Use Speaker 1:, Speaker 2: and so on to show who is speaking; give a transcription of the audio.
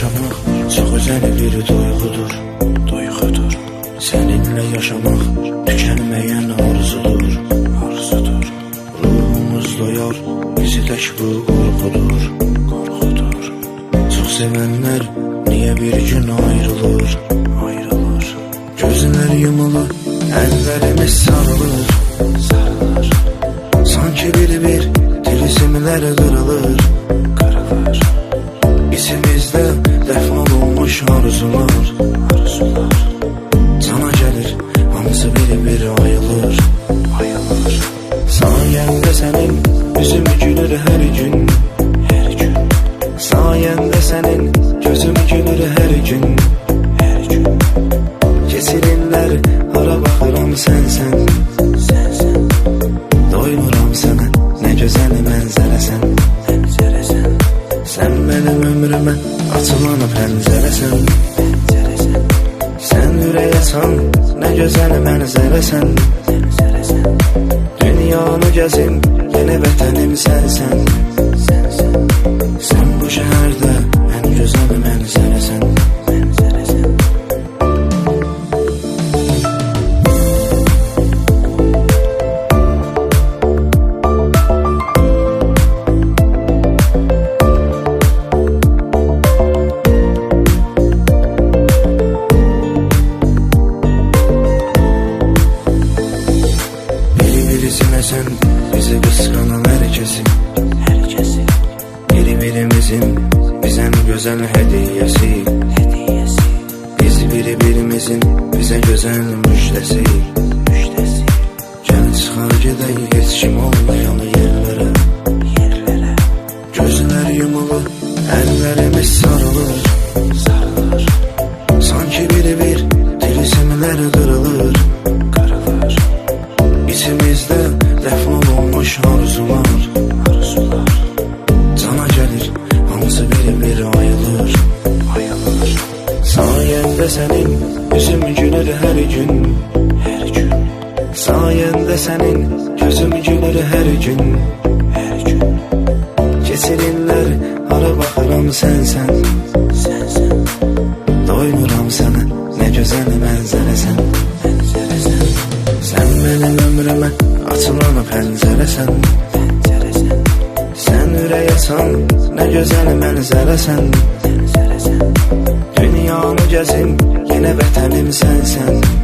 Speaker 1: yaşamak çok özel bir duygudur. Seninle yaşamak tükenmeyen arzudur. Ruhumuz doyar, bizi tək bu qorxudur. Çok sevenler niye bir gün ayrılır? Gözler yumulur, ellerimiz sarılır. Sanki bir tilisimler kırılır. İçimizde dəfn olmuş arzular. Cana gelir, hamısı bir ayılır. Sayende senin yüzüm gülür her gün. Sayende senin gözüm gülür her gün. Keçirinler hara baxıram sen. Doymuram sana, ne güzel mənzərəsən. Sen benim ömrüme açılan pəncərəsən. Sen ürəyəsən, ne güzel mənzərəsən. Dünyanı gəzim, yeni vətənim sənsən. Sen bu şəhərdə en güzel mənzərəsən. Sen bizi kıskanan herkesin Birbirimizin bize güzel hediyesi Biz birbirimizin bize güzel müjdesi Gel çıxar gedək heç kim olmayan yerlere Gözler yumulur, ellerimiz sarılır Sanki bir tilisimler kırılır İçimizde dəfn olmuş arzular. Cana gelir, hamısı bir ayılır. Sayende senin yüzüm gülür her gün. Sayende senin gözüm gülür her gün. Keçirinler hara baxıram sen. Doymuram sana, ne güzel mənzərəsən. Sen benim ömrüme açılan pəncərəsən. Sen ürəyəsən, ne güzel mənzərəsən. Dünyanı gəzim, yine vətənim sənsən.